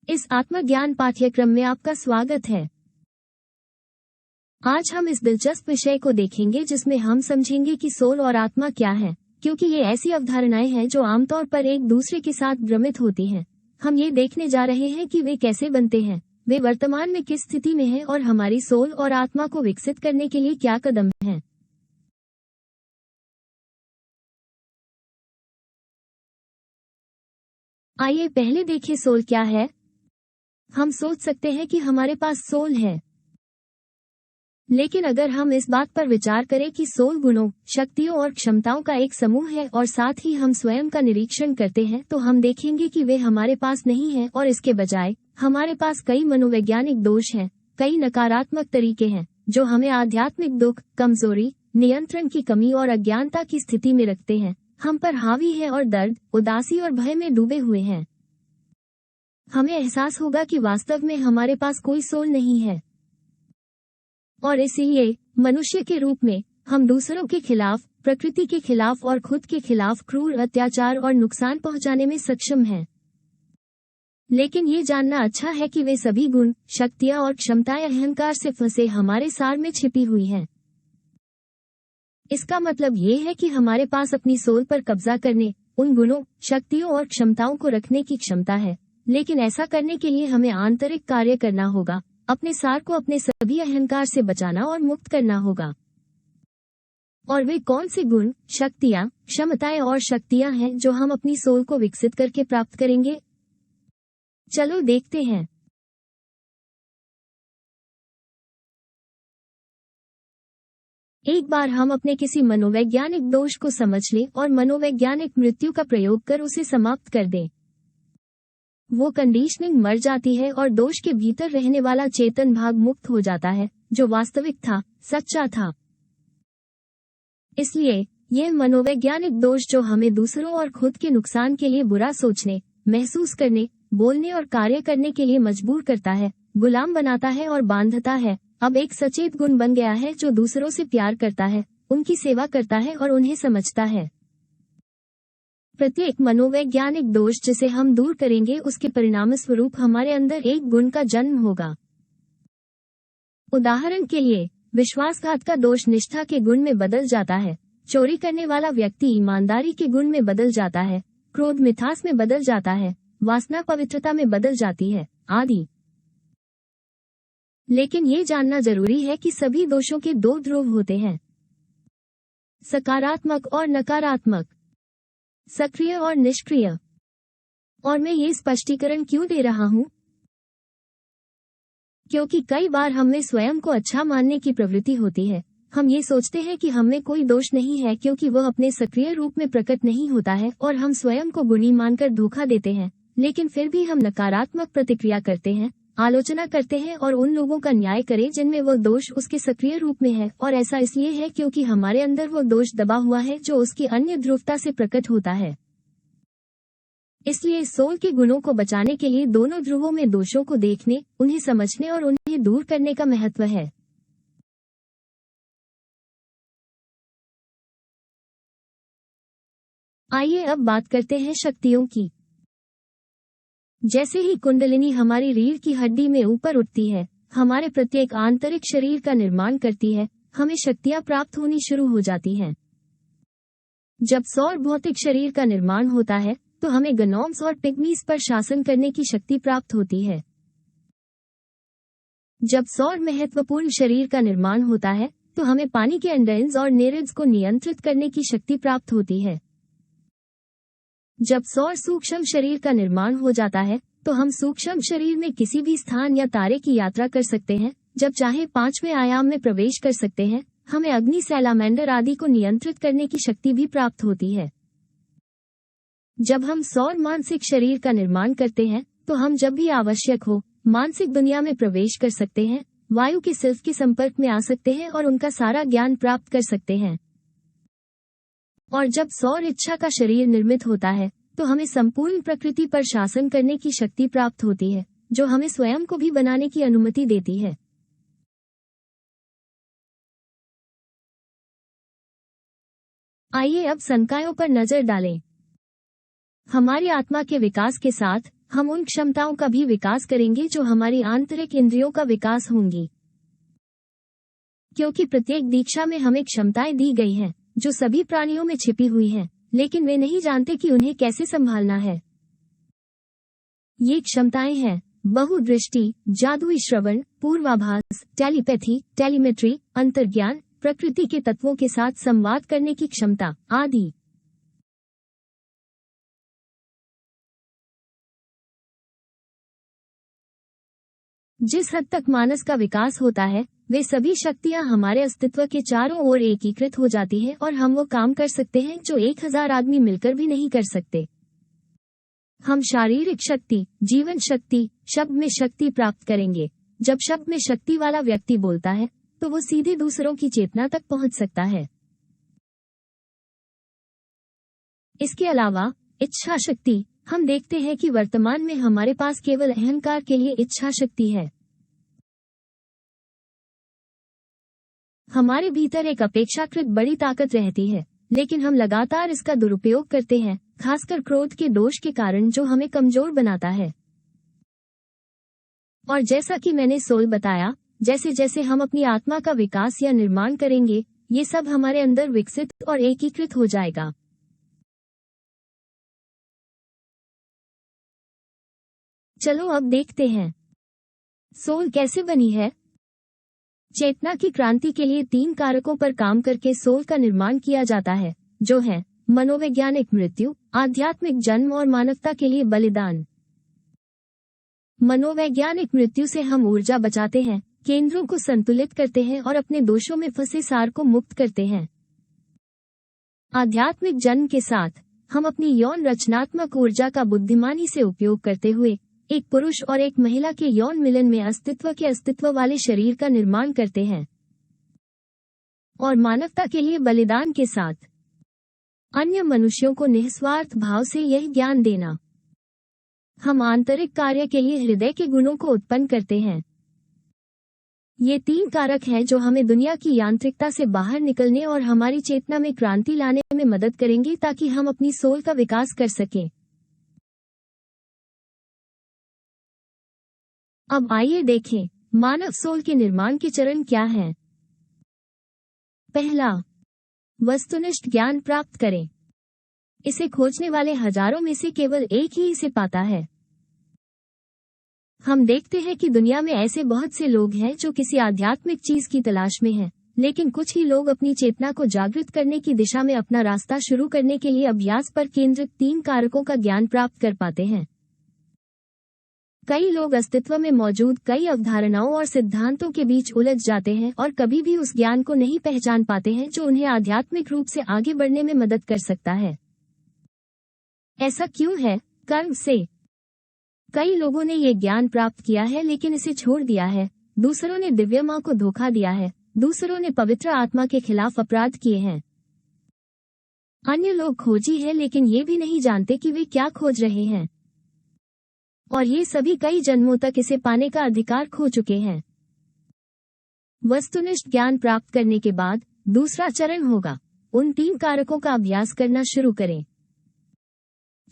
इस आत्मज्ञान पाठ्यक्रम में आपका स्वागत है। आज हम इस दिलचस्प विषय को देखेंगे जिसमें हम समझेंगे कि सोल और आत्मा क्या है, क्योंकि ये ऐसी अवधारणाएं हैं जो आमतौर पर एक दूसरे के साथ भ्रमित होती हैं। हम ये देखने जा रहे हैं कि वे कैसे बनते हैं, वे वर्तमान में किस स्थिति में हैं और हमारी सोल और आत्मा को विकसित करने के लिए क्या कदम हैं। आइए पहले देखें सोल क्या है। हम सोच सकते हैं कि हमारे पास सोल है, लेकिन अगर हम इस बात पर विचार करें कि सोल गुणों, शक्तियों और क्षमताओं का एक समूह है और साथ ही हम स्वयं का निरीक्षण करते हैं, तो हम देखेंगे कि वे हमारे पास नहीं है और इसके बजाय हमारे पास कई मनोवैज्ञानिक दोष हैं, कई नकारात्मक तरीके हैं जो हमें आध्यात्मिक दुख, कमजोरी, नियंत्रण की कमी और अज्ञानता की स्थिति में रखते हैं, हम पर हावी है और दर्द, उदासी और भय में डूबे हुए हैं। हमें एहसास होगा कि वास्तव में हमारे पास कोई सोल नहीं है और इसलिए मनुष्य के रूप में हम दूसरों के खिलाफ, प्रकृति के खिलाफ और खुद के खिलाफ क्रूर अत्याचार और नुकसान पहुंचाने में सक्षम हैं। लेकिन ये जानना अच्छा है कि वे सभी गुण, शक्तियां और क्षमताएं अहंकार से फंसे हमारे सार में छिपी हुई हैं। इसका मतलब ये है कि हमारे पास अपनी सोल पर कब्जा करने, उन गुणों, शक्तियों और क्षमताओं को रखने की क्षमता है, लेकिन ऐसा करने के लिए हमें आंतरिक कार्य करना होगा, अपने सार को अपने सभी अहंकार से बचाना और मुक्त करना होगा। और वे कौन से गुण, शक्तियां, क्षमताएं और शक्तियां हैं जो हम अपनी सोल को विकसित करके प्राप्त करेंगे? चलो देखते हैं। एक बार हम अपने किसी मनोवैज्ञानिक दोष को समझ लें और मनोवैज्ञानिक मृत्यु का प्रयोग कर उसे समाप्त कर दें। वो कंडीशनिंग मर जाती है और दोष के भीतर रहने वाला चेतन भाग मुक्त हो जाता है, जो वास्तविक था, सच्चा था। इसलिए यह मनोवैज्ञानिक दोष जो हमें दूसरों और खुद के नुकसान के लिए बुरा सोचने, महसूस करने, बोलने और कार्य करने के लिए मजबूर करता है, गुलाम बनाता है और बांधता है, अब एक सचेत गुण बन गया है जो दूसरों से प्यार करता है, उनकी सेवा करता है और उन्हें समझता है। प्रत्येक मनोवैज्ञानिक दोष जिसे हम दूर करेंगे उसके परिणामस्वरूप हमारे अंदर एक गुण का जन्म होगा। उदाहरण के लिए, विश्वासघात का दोष निष्ठा के गुण में बदल जाता है, चोरी करने वाला व्यक्ति ईमानदारी के गुण में बदल जाता है, क्रोध मिठास में बदल जाता है, वासना पवित्रता में बदल जाती है, आदि। लेकिन ये जानना जरूरी है कि सभी दोषों के दो ध्रुव होते हैं, सकारात्मक और नकारात्मक, सक्रिय और निष्क्रिय। और मैं ये स्पष्टीकरण क्यों दे रहा हूँ? क्योंकि कई बार हमें स्वयं को अच्छा मानने की प्रवृत्ति होती है। हम ये सोचते हैं कि हमें कोई दोष नहीं है क्योंकि वह अपने सक्रिय रूप में प्रकट नहीं होता है और हम स्वयं को गुणी मानकर धोखा देते हैं, लेकिन फिर भी हम नकारात्मक प्रतिक्रिया करते हैं, आलोचना करते हैं और उन लोगों का न्याय करें जिनमें वो दोष उसके सक्रिय रूप में है, और ऐसा इसलिए है क्योंकि हमारे अंदर वो दोष दबा हुआ है जो उसकी अन्य ध्रुवता से प्रकट होता है। इसलिए सोल के गुणों को बचाने के लिए दोनों ध्रुवों में दोषों को देखने, उन्हें समझने और उन्हें दूर करने का महत्व है। आइए अब बात करते हैं शक्तियों की। जैसे ही कुंडलिनी हमारी रीढ़ की हड्डी में ऊपर उठती है, हमारे प्रत्येक आंतरिक शरीर का निर्माण करती है, हमें शक्तियां प्राप्त होनी शुरू हो जाती हैं। जब सौर भौतिक शरीर का निर्माण होता है तो हमें गनोम्स और पिग्मीज पर शासन करने की शक्ति प्राप्त होती है। जब सौर महत्वपूर्ण शरीर का निर्माण होता है तो हमें पानी के एंडाइन्स और नेरिड्स को नियंत्रित करने की शक्ति प्राप्त होती है। जब सौर सूक्ष्म शरीर का निर्माण हो जाता है तो हम सूक्ष्म शरीर में किसी भी स्थान या तारे की यात्रा कर सकते हैं, जब चाहे 5वें आयाम में प्रवेश कर सकते हैं, हमें अग्नि, सैलामेंडर आदि को नियंत्रित करने की शक्ति भी प्राप्त होती है। जब हम सौर मानसिक शरीर का निर्माण करते हैं तो हम जब भी आवश्यक हो मानसिक दुनिया में प्रवेश कर सकते हैं, वायु के सेल्फ के संपर्क में आ सकते हैं और उनका सारा ज्ञान प्राप्त कर सकते हैं। और जब सौर इच्छा का शरीर निर्मित होता है तो हमें संपूर्ण प्रकृति पर शासन करने की शक्ति प्राप्त होती है, जो हमें स्वयं को भी बनाने की अनुमति देती है। आइए अब संकायों पर नजर डालें। हमारी आत्मा के विकास के साथ हम उन क्षमताओं का भी विकास करेंगे जो हमारी आंतरिक इंद्रियों का विकास होंगी। क्योंकि प्रत्येक दीक्षा में हमें क्षमताएं दी गई हैं जो सभी प्राणियों में छिपी हुई हैं, लेकिन वे नहीं जानते कि उन्हें कैसे संभालना है। ये क्षमताएं हैं बहुदृष्टि, जादुई श्रवण, पूर्वाभास, टेलीपैथी, टेलीमेट्री, अंतर्ज्ञान, प्रकृति के तत्वों के साथ संवाद करने की क्षमता आदि। जिस हद तक मानस का विकास होता है, वे सभी शक्तियां हमारे अस्तित्व के चारों ओर एकीकृत हो जाती हैं और हम वो काम कर सकते हैं जो 1000 आदमी मिलकर भी नहीं कर सकते। हम शारीरिक शक्ति, जीवन शक्ति, शब्द में शक्ति प्राप्त करेंगे। जब शब्द में शक्ति वाला व्यक्ति बोलता है तो वो सीधे दूसरों की चेतना तक पहुंच सकता है। इसके अलावा इच्छा शक्ति, हम देखते हैं कि वर्तमान में हमारे पास केवल अहंकार के लिए इच्छा शक्ति है। हमारे भीतर एक अपेक्षाकृत बड़ी ताकत रहती है, लेकिन हम लगातार इसका दुरुपयोग करते हैं, खासकर क्रोध के दोष के कारण जो हमें कमजोर बनाता है। और जैसा कि मैंने सोल बताया, जैसे जैसे हम अपनी आत्मा का विकास या निर्माण करेंगे, ये सब हमारे अंदर विकसित और एकीकृत हो जाएगा। चलो अब देखते हैं सोल कैसे बनी है। चेतना की क्रांति के लिए 3 कारकों पर काम करके सोल का निर्माण किया जाता है, जो है मनोवैज्ञानिक मृत्यु, आध्यात्मिक जन्म और मानवता के लिए बलिदान। मनोवैज्ञानिक मृत्यु से हम ऊर्जा बचाते हैं, केंद्रों को संतुलित करते हैं और अपने दोषों में फंसे सार को मुक्त करते हैं। आध्यात्मिक जन्म के साथ हम अपनी यौन रचनात्मक ऊर्जा का बुद्धिमानी से उपयोग करते हुए एक पुरुष और एक महिला के यौन मिलन में अस्तित्व वाले शरीर का निर्माण करते हैं। और मानवता के लिए बलिदान के साथ अन्य मनुष्यों को निस्वार्थ भाव से यह ज्ञान देना। हम आंतरिक कार्य के लिए हृदय के गुणों को उत्पन्न करते हैं। ये 3 कारक हैं जो हमें दुनिया की यांत्रिकता से बाहर निकलने और हमारी चेतना में क्रांति लाने में मदद करेंगे ताकि हम अपनी सोल का विकास कर सकें। अब आइए देखें मानव सोल के निर्माण के चरण क्या हैं। पहला, वस्तुनिष्ठ ज्ञान प्राप्त करें। इसे खोजने वाले हजारों में से केवल एक ही इसे पाता है। हम देखते हैं कि दुनिया में ऐसे बहुत से लोग हैं जो किसी आध्यात्मिक चीज की तलाश में हैं, लेकिन कुछ ही लोग अपनी चेतना को जागृत करने की दिशा में अपना रास्ता शुरू करने के लिए अभ्यास पर केंद्रित 3 कारकों का ज्ञान प्राप्त कर पाते हैं। कई लोग अस्तित्व में मौजूद कई अवधारणाओं और सिद्धांतों के बीच उलझ जाते हैं और कभी भी उस ज्ञान को नहीं पहचान पाते हैं जो उन्हें आध्यात्मिक रूप से आगे बढ़ने में मदद कर सकता है। ऐसा क्यों है? कर्म से। कई लोगों ने ये ज्ञान प्राप्त किया है लेकिन इसे छोड़ दिया है। दूसरों ने दिव्य माँ को धोखा दिया है। दूसरों ने पवित्र आत्मा के खिलाफ अपराध किए हैं। अन्य लोग खोजी है लेकिन ये भी नहीं जानते कि वे क्या खोज रहे हैं। और ये सभी कई जन्मों तक इसे पाने का अधिकार खो चुके हैं। वस्तुनिष्ठ ज्ञान प्राप्त करने के बाद दूसरा चरण होगा, उन 3 कारकों का अभ्यास करना शुरू करें।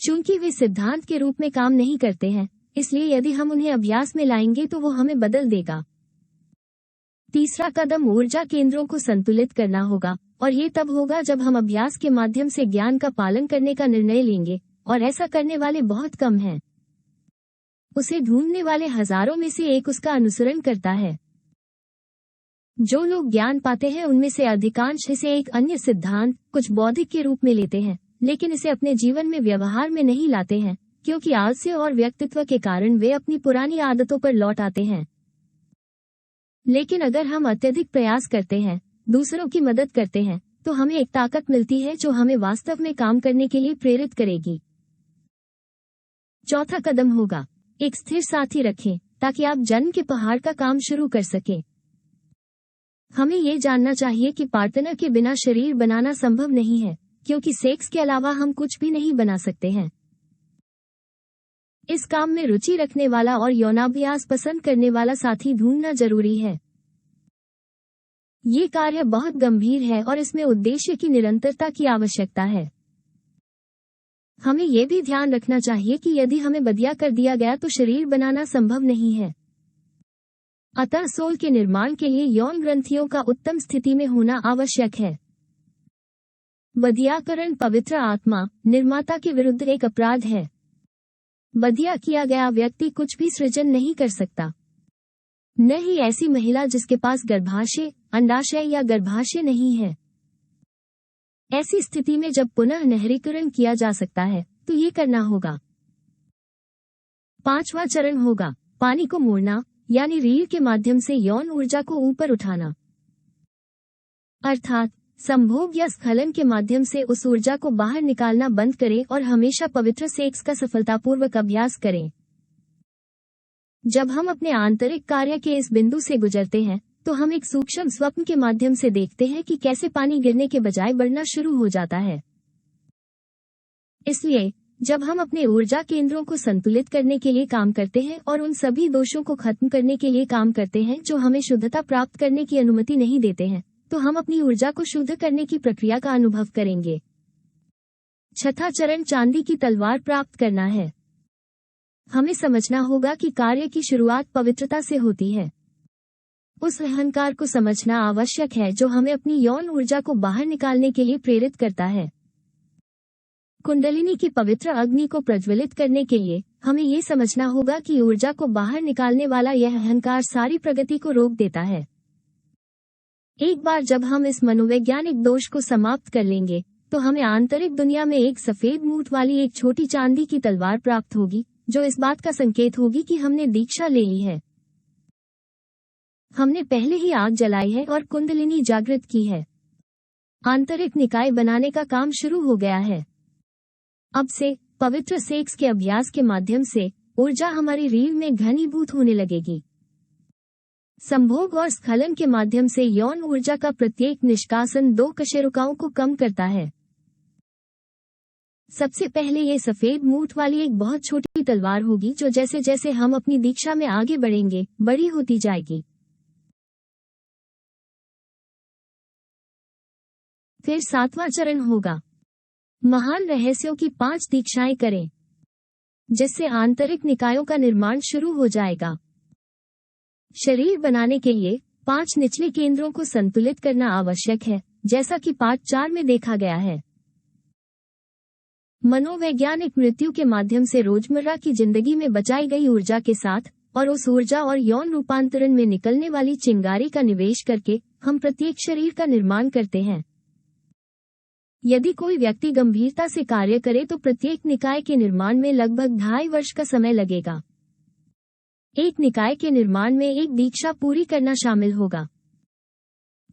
चूंकि वे सिद्धांत के रूप में काम नहीं करते हैं, इसलिए यदि हम उन्हें अभ्यास में लाएंगे तो वो हमें बदल देगा। तीसरा कदम ऊर्जा केंद्रों को संतुलित करना होगा, और ये तब होगा जब हम अभ्यास के माध्यम से ज्ञान का पालन करने का निर्णय लेंगे, और ऐसा करने वाले बहुत कम हैं। उसे ढूंढने वाले हजारों में से एक उसका अनुसरण करता है। जो लोग ज्ञान पाते हैं उनमें से अधिकांश इसे एक अन्य सिद्धांत, कुछ बौद्धिक के रूप में लेते हैं, लेकिन इसे अपने जीवन में व्यवहार में नहीं लाते हैं, क्योंकि आलस्य और व्यक्तित्व के कारण वे अपनी पुरानी आदतों पर लौट आते हैं। लेकिन अगर हम अत्यधिक प्रयास करते हैं, दूसरों की मदद करते हैं, तो हमें एक ताकत मिलती है जो हमें वास्तव में काम करने के लिए प्रेरित करेगी। चौथा कदम होगा, एक स्थिर साथी रखें ताकि आप जन्म के पहाड़ का काम शुरू कर सकें। हमें ये जानना चाहिए कि पार्टनर के बिना शरीर बनाना संभव नहीं है, क्योंकि सेक्स के अलावा हम कुछ भी नहीं बना सकते हैं। इस काम में रुचि रखने वाला और यौनाभ्यास पसंद करने वाला साथी ढूंढना जरूरी है। ये कार्य बहुत गंभीर है और इसमें उद्देश्य की निरंतरता की आवश्यकता है। हमें ये भी ध्यान रखना चाहिए कि यदि हमें बदिया कर दिया गया तो शरीर बनाना संभव नहीं है। अतः सोल के निर्माण के लिए यौन ग्रंथियों का उत्तम स्थिति में होना आवश्यक है। बधियाकरण पवित्र आत्मा निर्माता के विरुद्ध एक अपराध है। बधिया किया गया व्यक्ति कुछ भी सृजन नहीं कर सकता, न ही ऐसी महिला जिसके पास गर्भाशय, अंडाशय या गर्भाशय नहीं है। ऐसी स्थिति में जब पुनः नहरीकरण किया जा सकता है तो ये करना होगा। 5वां चरण होगा पानी को मोड़ना, यानी रीढ़ के माध्यम से यौन ऊर्जा को ऊपर उठाना, अर्थात संभोग या स्खलन के माध्यम से उस ऊर्जा को बाहर निकालना बंद करें और हमेशा पवित्र सेक्स का सफलतापूर्वक अभ्यास करें। जब हम अपने आंतरिक कार्य के इस बिंदु से गुजरते हैं तो हम एक सूक्ष्म स्वप्न के माध्यम से देखते हैं कि कैसे पानी गिरने के बजाय बढ़ना शुरू हो जाता है। इसलिए जब हम अपने ऊर्जा केंद्रों को संतुलित करने के लिए काम करते हैं और उन सभी दोषों को खत्म करने के लिए काम करते हैं जो हमें शुद्धता प्राप्त करने की अनुमति नहीं देते हैं, तो हम अपनी ऊर्जा को शुद्ध करने की प्रक्रिया का अनुभव करेंगे। 6वां चरण चांदी की तलवार प्राप्त करना है। हमें समझना होगा कि कार्य की शुरुआत पवित्रता से होती है। उस अहंकार को समझना आवश्यक है जो हमें अपनी यौन ऊर्जा को बाहर निकालने के लिए प्रेरित करता है। कुंडलिनी की पवित्र अग्नि को प्रज्वलित करने के लिए हमें ये समझना होगा कि ऊर्जा को बाहर निकालने वाला यह अहंकार सारी प्रगति को रोक देता है। एक बार जब हम इस मनोवैज्ञानिक दोष को समाप्त कर लेंगे तो हमें आंतरिक दुनिया में एक सफेद मूठ वाली एक छोटी चांदी की तलवार प्राप्त होगी, जो इस बात का संकेत होगी कि हमने दीक्षा ले ली है। हमने पहले ही आग जलाई है और कुंडलिनी जागृत की है। आंतरिक निकाय बनाने का काम शुरू हो गया है। अब से पवित्र सेक्स के अभ्यास के माध्यम से ऊर्जा हमारी रीढ़ में घनीभूत होने लगेगी। संभोग और स्खलन के माध्यम से यौन ऊर्जा का प्रत्येक निष्कासन 2 कशेरुकाओं को कम करता है। सबसे पहले ये सफेद मूठ वाली एक बहुत छोटी तलवार होगी जो जैसे जैसे हम अपनी दीक्षा में आगे बढ़ेंगे बड़ी होती जाएगी। फिर 7वां चरण होगा महान रहस्यों की 5 दीक्षाएं करें, जिससे आंतरिक निकायों का निर्माण शुरू हो जाएगा। शरीर बनाने के लिए 5 निचले केंद्रों को संतुलित करना आवश्यक है, जैसा कि पाठ 4 में देखा गया है। मनोवैज्ञानिक मृत्यु के माध्यम से रोजमर्रा की जिंदगी में बचाई गई ऊर्जा के साथ और उस ऊर्जा और यौन रूपांतरण में निकलने वाली चिंगारी का निवेश करके हम प्रत्येक शरीर का निर्माण करते हैं। यदि कोई व्यक्ति गंभीरता से कार्य करे तो प्रत्येक निकाय के निर्माण में लगभग 2.5 वर्ष का समय लगेगा। एक निकाय के निर्माण में एक दीक्षा पूरी करना शामिल होगा।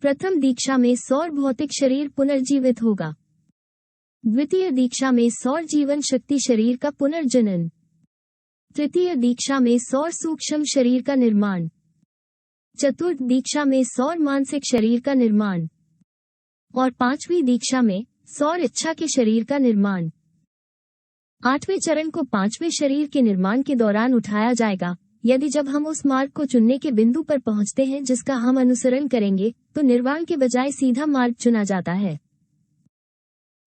प्रथम दीक्षा में सौर भौतिक शरीर पुनर्जीवित होगा। द्वितीय दीक्षा में सौर जीवन शक्ति शरीर का पुनर्जनन। तृतीय दीक्षा में सौर सूक्ष्म शरीर का निर्माण। चतुर्थ दीक्षा में सौर मानसिक शरीर का निर्माण और 5वीं दीक्षा में सौर इच्छा के शरीर का निर्माण। 8वें चरण को 5वें शरीर के निर्माण के दौरान उठाया जाएगा। यदि जब हम उस मार्ग को चुनने के बिंदु पर पहुंचते हैं जिसका हम अनुसरण करेंगे तो निर्वाण के बजाय सीधा मार्ग चुना जाता है।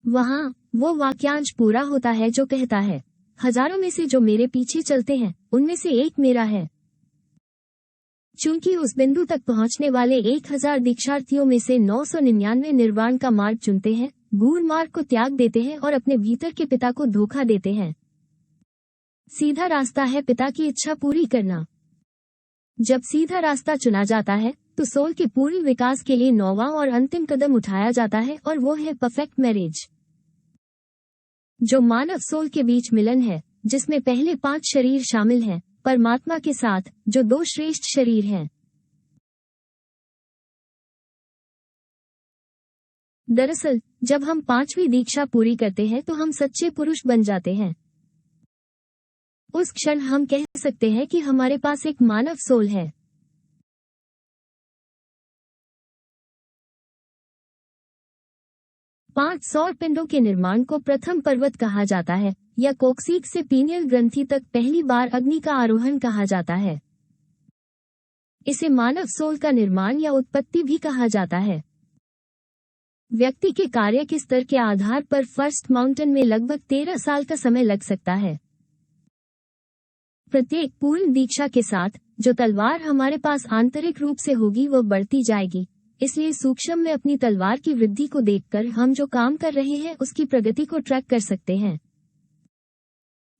वहां वो वाक्यांश पूरा होता है जो कहता है, हजारों में से जो मेरे पीछे चलते हैं उनमें से एक मेरा है। चूंकि उस बिंदु तक पहुंचने वाले 1000 दीक्षार्थियों में से 999 निर्वाण का मार्ग चुनते हैं, गूढ़ मार्ग को त्याग देते हैं और अपने भीतर के पिता को धोखा देते हैं। सीधा रास्ता है पिता की इच्छा पूरी करना। जब सीधा रास्ता चुना जाता है तो सोल के पूर्ण विकास के लिए 9वां और अंतिम कदम उठाया जाता है और वो है परफेक्ट मैरिज, जो मानव सोल के बीच मिलन है, जिसमें पहले 5 शरीर शामिल हैं परमात्मा के साथ, जो 2 श्रेष्ठ शरीर हैं। दरअसल जब हम 5वीं दीक्षा पूरी करते हैं तो हम सच्चे पुरुष बन जाते हैं। उस क्षण हम कह सकते हैं कि हमारे पास एक मानव सोल है। पांच सौर पिंडों के निर्माण को प्रथम पर्वत कहा जाता है या कोक्सीक से पीनियल ग्रंथि तक पहली बार अग्नि का आरोहण कहा जाता है। इसे मानव सोल का निर्माण या उत्पत्ति भी कहा जाता है। व्यक्ति के कार्य के स्तर के आधार पर फर्स्ट माउंटेन में लगभग 13 साल का समय लग सकता है। प्रत्येक पूर्ण दीक्षा के साथ जो तलवार हमारे पास आंतरिक रूप से होगी वह बढ़ती जाएगी। इसलिए सूक्ष्म में अपनी तलवार की वृद्धि को देखकर हम जो काम कर रहे हैं उसकी प्रगति को ट्रैक कर सकते हैं।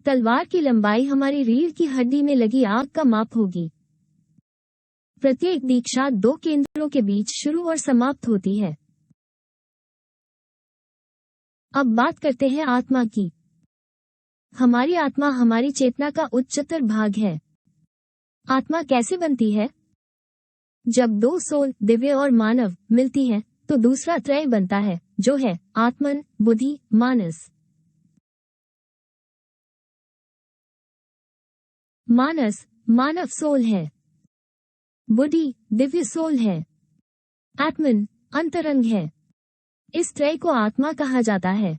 तलवार की लंबाई हमारी रीढ़ की हड्डी में लगी आग का माप होगी। प्रत्येक दीक्षा 2 केंद्रों के बीच शुरू और समाप्त होती है। अब बात करते हैं आत्मा की। हमारी आत्मा हमारी चेतना का उच्चतर भाग है। आत्मा कैसे बनती है? जब 2 सोल, दिव्य और मानव, मिलती हैं, तो दूसरा त्रय बनता है, जो है आत्मन, बुद्धि, मानस। मानस मानव सोल है। बुद्धि दिव्य सोल है। आत्मन अंतरंग है। इस त्रय को आत्मा कहा जाता है।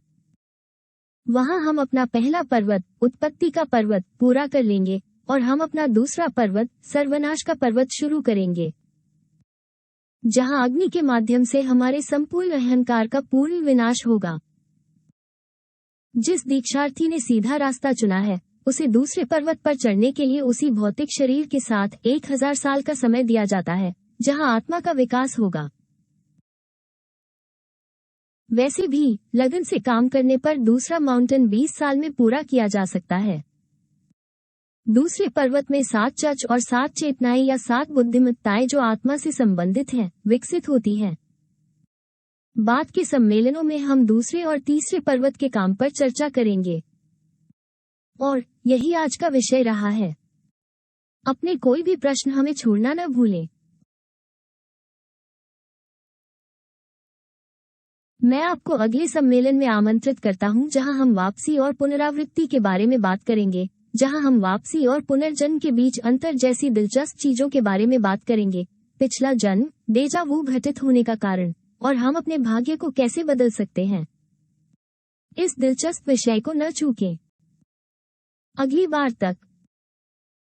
वहां हम अपना पहला पर्वत, उत्पत्ति का पर्वत, पूरा कर लेंगे और हम अपना दूसरा पर्वत, सर्वनाश का पर्वत शुरू करेंगे, जहां अग्नि के माध्यम से हमारे संपूर्ण अहंकार का पूर्ण विनाश होगा। जिस दीक्षार्थी ने सीधा रास्ता चुना है उसे दूसरे पर्वत पर चढ़ने के लिए उसी भौतिक शरीर के साथ 1000 साल का समय दिया जाता है, जहां आत्मा का विकास होगा। वैसे भी लगन से काम करने पर दूसरा माउंटेन 20 साल में पूरा किया जा सकता है। दूसरे पर्वत में 7 चच और 7 चेतनाएं या 7 बुद्धिमत्ताएं जो आत्मा से संबंधित हैं, विकसित होती हैं। बाद के सम्मेलनों में हम दूसरे और तीसरे पर्वत के काम पर चर्चा करेंगे। और यही आज का विषय रहा है। अपने कोई भी प्रश्न हमें छोड़ना न भूलें। मैं आपको अगले सम्मेलन में आमंत्रित करता हूं, जहां हम वापसी और पुनरावृत्ति के बारे में बात करेंगे, जहां हम वापसी और पुनर्जन्म के बीच अंतर जैसी दिलचस्प चीजों के बारे में बात करेंगे। पिछला जन्म, डेजा वू घटित होने का कारण, और हम अपने भाग्य को कैसे बदल सकते हैं। इस दिलचस्प विषय को न चूकें। अगली बार तक